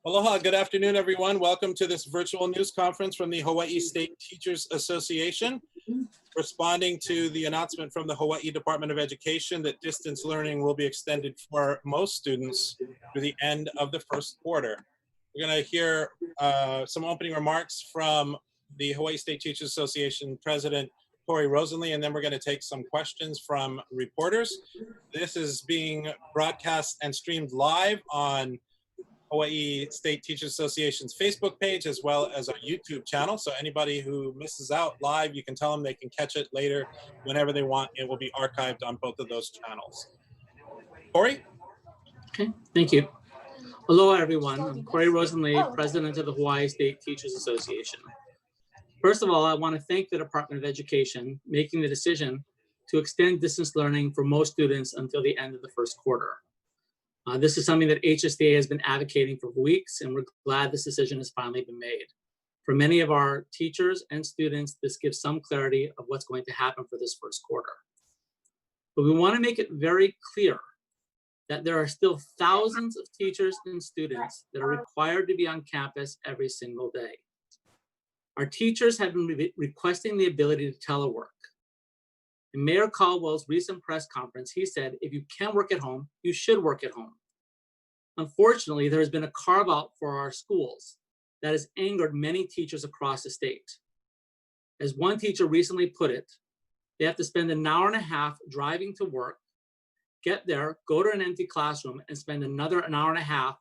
Aloha, good afternoon, everyone. Welcome to this virtual news conference from the Hawaii State Teachers Association, responding to the announcement from the Hawaii Department of Education that distance learning will be extended for most students through the end of the first quarter. We're going to hear some opening remarks from the Hawaii State Teachers Association President Tori Rosenlee, and then we're going to take some questions from reporters. This is being broadcast and streamed live on Hawaii State Teachers Association's Facebook page, as well as our YouTube channel. So anybody who misses out live, you can tell them they can catch it later whenever they want. It will be archived on both of those channels. Corey? Okay, thank you. Aloha, everyone. I'm Corey Rosenlee, President of the Hawaii State Teachers Association. First of all, I want to thank the Department of Education making the decision to extend distance learning for most students until the end of the first quarter. This is something that HSTA has been advocating for weeks, and we're glad this decision has finally been made. For many of our teachers and students, this gives some clarity of what's going to happen for this first quarter. But we want to make it very clear that there are still thousands of teachers and students that are required to be on campus every single day. Our teachers have been requesting the ability to telework. In Mayor Caldwell's recent press conference, he said, if you can work at home, you should work at home. Unfortunately, there has been a carve-out for our schools that has angered many teachers across the state. As one teacher recently put it, they have to spend an hour and a half driving to work, get there, go to an empty classroom, and spend another an hour and a half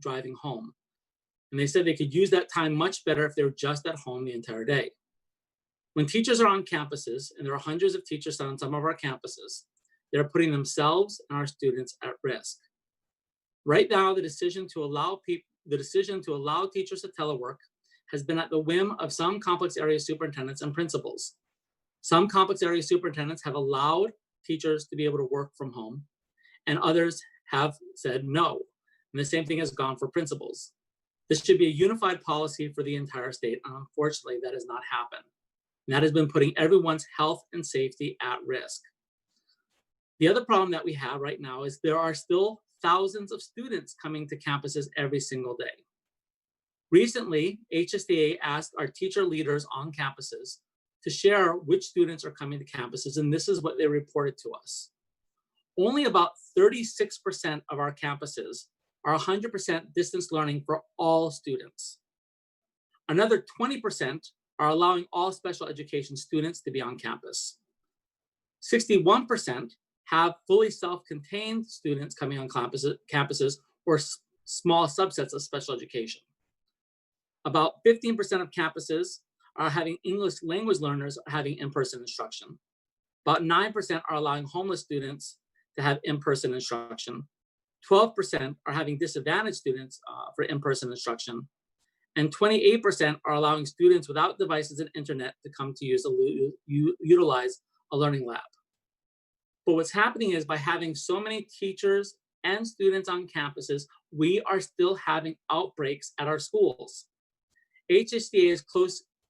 driving home. And they said they could use that time much better if they were just at home the entire day. When teachers are on campuses, and there are hundreds of teachers on some of our campuses, they're putting themselves and our students at risk. Right now, the decision to allow teachers to telework has been at the whim of some complex area superintendents and principals. Some complex area superintendents have allowed teachers to be able to work from home, and others have said no. And the same thing has gone for principals. This should be a unified policy for the entire state, and unfortunately, that has not happened. And that has been putting everyone's health and safety at risk. The other problem that we have right now is there are still thousands of students coming to campuses every single day. Recently, HSTA asked our teacher leaders on campuses to share which students are coming to campuses, and this is what they reported to us. Only about 36% of our campuses are 100% distance learning for all students. Another 20% are allowing all special education students to be on campus. 61% have fully self-contained students coming on campuses or small subsets of special education. About 15% of campuses are having English language learners having in-person instruction. About 9% are allowing homeless students to have in-person instruction. 12% are having disadvantaged students for in-person instruction. And 28% are allowing students without devices and internet to come to utilize a learning lab. But what's happening is by having so many teachers and students on campuses, we are still having outbreaks at our schools. HSTA is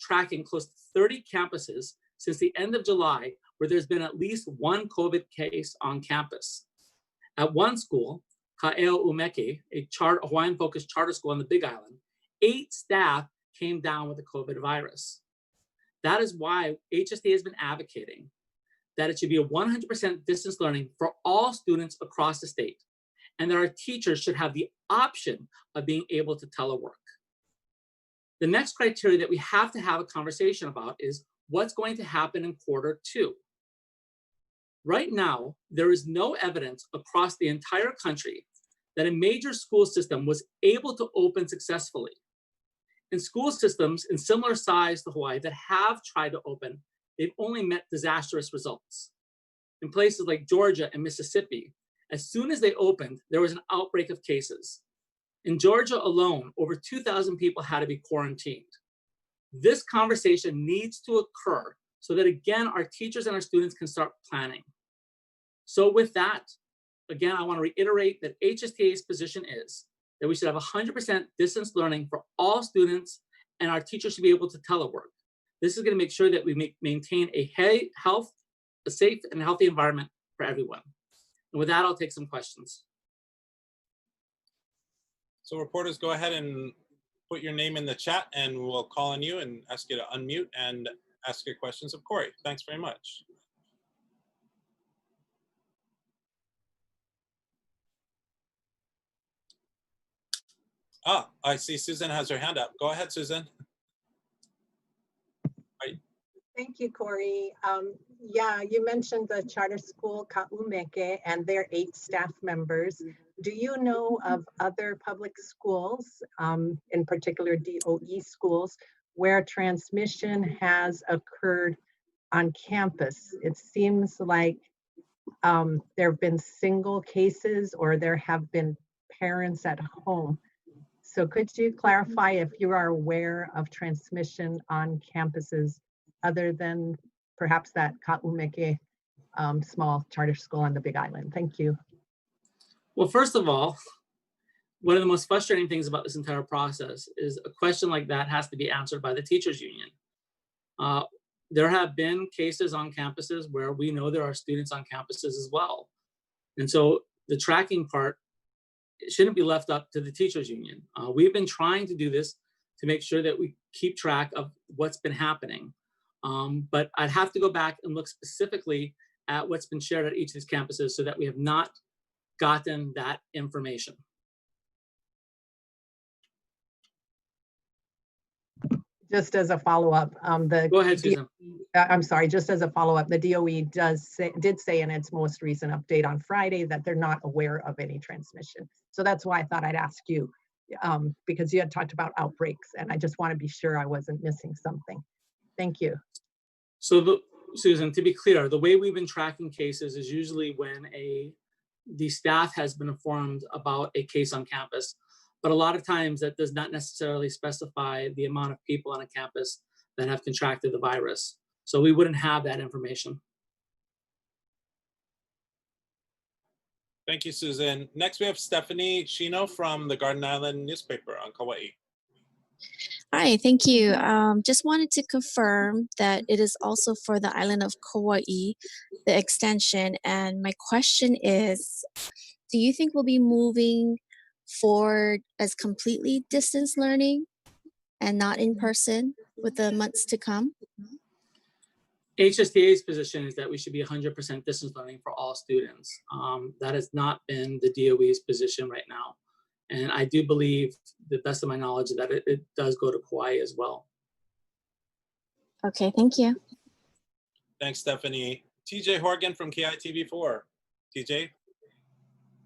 tracking close to 30 campuses since the end of July where there's been at least one COVID case on campus. At one school, Ka'eo Umeke, a Hawaiian-focused charter school on the Big Island, 8 staff came down with the COVID virus. That is why HSTA has been advocating that it should be a 100% distance learning for all students across the state, and that our teachers should have the option of being able to telework. The next criteria that we have to have a conversation about is what's going to happen in quarter 2. Right now, there is no evidence across the entire country that a major school system was able to open successfully. In school systems in similar size to Hawaii that have tried to open, they've only met disastrous results. In places like Georgia and Mississippi, as soon as they opened, there was an outbreak of cases. In Georgia alone, over 2,000 people had to be quarantined. This conversation needs to occur so that, again, our teachers and our students can start planning. So with that, again, I want to reiterate that HSTA's position is that we should have 100% distance learning for all students, and our teachers should be able to telework. This is going to make sure that we maintain a safe and healthy environment for everyone. And with that, I'll take some questions. So reporters, go ahead and put your name in the chat and we'll call on you and ask you to unmute and ask your questions of Corey. Thanks very much. Ah, I see Susan has her hand up. Go ahead, Susan. Thank you, Corey. Yeah, you mentioned the charter school Ka'umeke and their 8 staff members. Do you know of other public schools, in particular DOE schools, where transmission has occurred on campus? It seems like there have been single cases or there have been parents at home. So could you clarify if you are aware of transmission on campuses other than perhaps that Ka'umeke small charter school on the Big Island? Thank you. Well, first of all, one of the most frustrating things about this entire process is a question like that has to be answered by the teachers union. There have been cases on campuses where we know there are students on campuses as well. And so the tracking part, it shouldn't be left up to the teachers union. We've been trying to do this to make sure that we keep track of what's been happening. But I'd have to go back and look specifically at what's been shared at each of these campuses so that we have not gotten that information. Just as a follow-up, Go ahead, Susan. I'm sorry, just as a follow-up, the DOE did say in its most recent update on Friday that they're not aware of any transmission. So that's why I thought I'd ask you, because you had talked about outbreaks, and I just want to be sure I wasn't missing something. Thank you. So Susan, to be clear, the way we've been tracking cases is usually when the staff has been informed about a case on campus. But a lot of times that does not necessarily specify the amount of people on a campus that have contracted the virus. So we wouldn't have that information. Thank you, Susan. Next, we have Stephanie Shino from the Garden Island newspaper on Kauai. Hi, thank you. Just wanted to confirm that it is also for the island of Kauai, the extension. And my question is, do you think we'll be moving forward as completely distance learning and not in person with the months to come? HSTA's position is that we should be 100% distance learning for all students. That has not been the DOE's position right now. And I do believe, the best of my knowledge, that it does go to Kauai as well. Okay, thank you. Thanks, Stephanie. TJ Horgan from KITV4. TJ?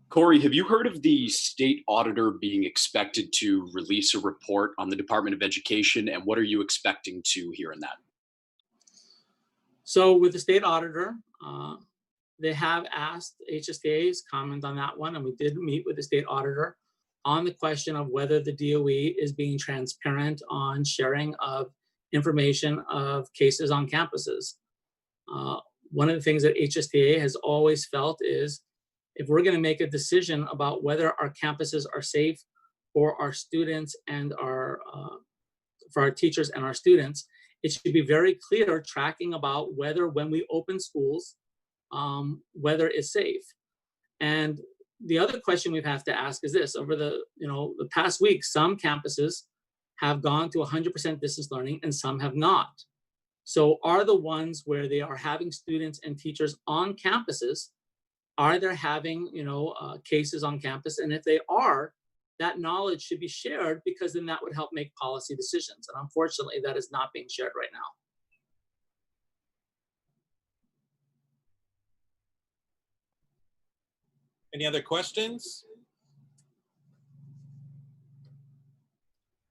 Corey, have you heard of the state auditor being expected to release a report on the Department of Education, and what are you expecting to hear in that? So with the state auditor, they have asked HSTA's comment on that one, and we did meet with the state auditor on the question of whether the DOE is being transparent on sharing of information of cases on campuses. One of the things that HSTA has always felt is, if we're going to make a decision about whether our campuses are safe for our students and for our teachers and our students, it should be very clear tracking about whether, when we open schools, whether it's safe. And the other question we have to ask is this: over the past week, some campuses have gone to 100% distance learning and some have not. So are the ones where they are having students and teachers on campuses, are they having cases on campus? And if they are, that knowledge should be shared, because then that would help make policy decisions. And unfortunately, that is not being shared right now. Any other questions?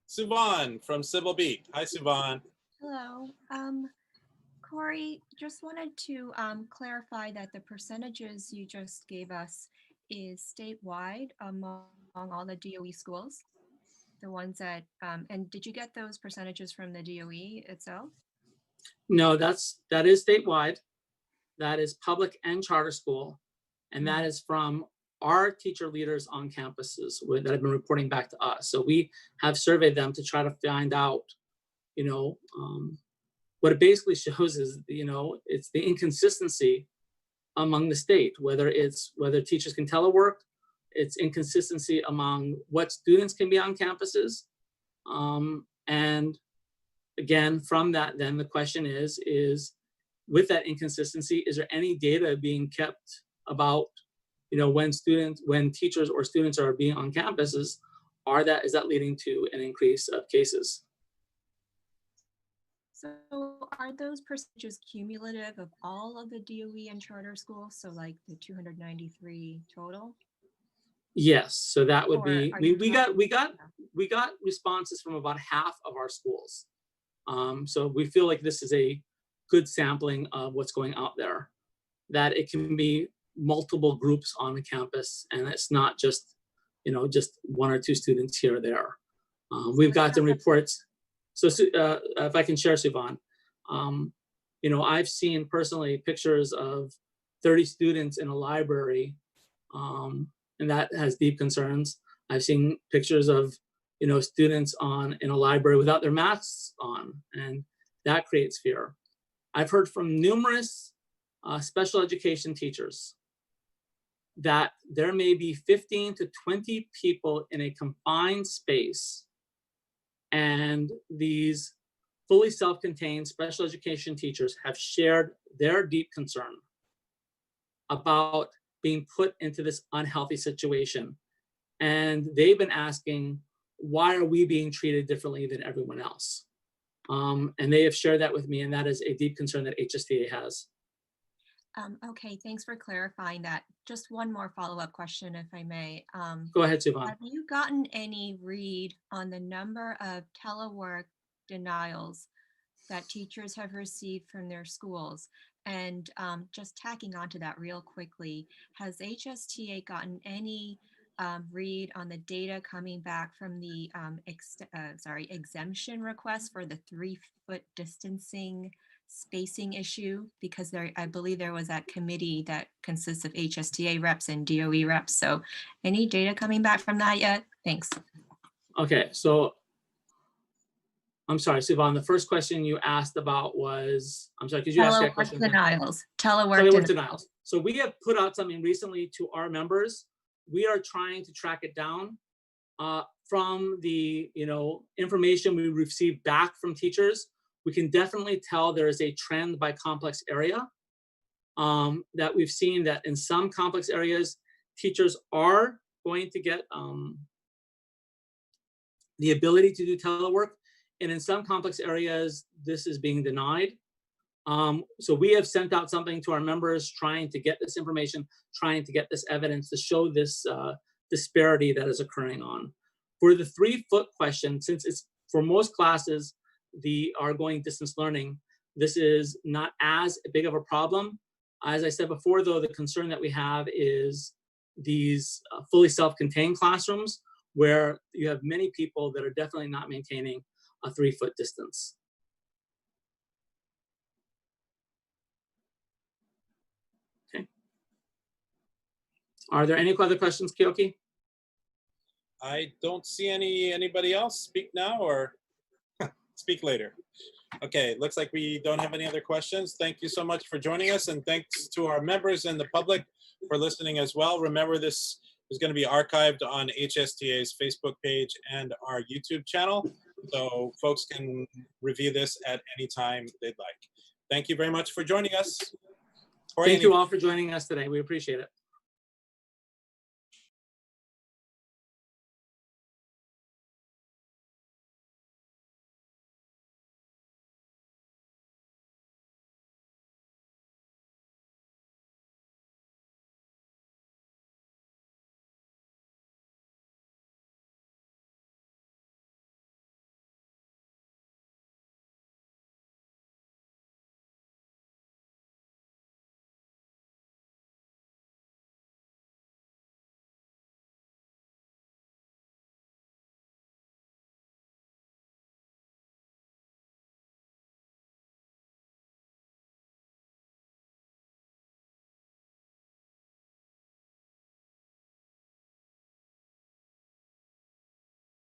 Siobhan from Civil Beat. Hi, Siobhan. Hello. Corey, just wanted to clarify that the percentages you just gave us is statewide among all the DOE schools, the ones that, and did you get those percentages from the DOE itself? No, that is statewide. That is public and charter school. And that is from our teacher leaders on campuses that have been reporting back to us. So we have surveyed them to try to find out, what it basically shows is, it's the inconsistency among the state, whether teachers can telework, it's inconsistency among what students can be on campuses. And again, from that, then the question is with that inconsistency, is there any data being kept about, when teachers or students are being on campuses, is that leading to an increase of cases? So are those percentages cumulative of all of the DOE and charter schools? So like the 293 total? Yes, so that would Or be, are we you got responses from about half of our schools. So we feel like this is a good sampling of what's going out there, that it can be multiple groups on the campus, and it's not just, just one or two students here or there. We've gotten reports. So if I can share, Siobhan, I've seen personally pictures of 30 students in a library, and that has deep concerns. I've seen pictures of, students in a library without their masks on, and that creates fear. I've heard from numerous special education teachers that there may be 15 to 20 people in a confined space, and these fully self-contained special education teachers have shared their deep concern about being put into this unhealthy situation. And they've been asking, why are we being treated differently than everyone else? And they have shared that with me, and that is a deep concern that HSTA has. Okay, thanks for clarifying that. Just one more follow-up question, if I may. Go ahead, Siobhan. Have you gotten any read on the number of telework denials that teachers have received from their schools? And just tacking onto that real quickly, has HSTA gotten any read on the data coming back from the exemption request for the 3-foot distancing spacing issue? Because I believe there was that committee that consists of HSTA reps and DOE reps. So any data coming back from that yet? Thanks. Okay, so I'm sorry, Siobhan, the first question you asked about was, I'm sorry, could you ask that question? Telework denials. So we have put out something recently to our members. We are trying to track it down from the information we received back from teachers. We can definitely tell there is a trend by complex area that we've seen that in some complex areas, teachers are going to get the ability to do telework. And in some complex areas, this is being denied. So we have sent out something to our members trying to get this information, trying to get this evidence to show this disparity that is occurring on. For the 3-foot question, since it's for most classes, are going distance learning, this is not as big of a problem. As I said before, though, the concern that we have is these fully self-contained classrooms where you have many people that are definitely not maintaining a 3-foot distance. Okay. Are there any other questions, Kyoki? I don't see anybody else. Speak now or speak later. Okay, looks like we don't have any other questions. Thank you so much for joining us, and thanks to our members and the public for listening as well. Remember, this is going to be archived on HSTA's Facebook page and our YouTube channel, so folks can review this at any time they'd like. Thank you very much for joining us. Thank you all for joining us today. We appreciate it.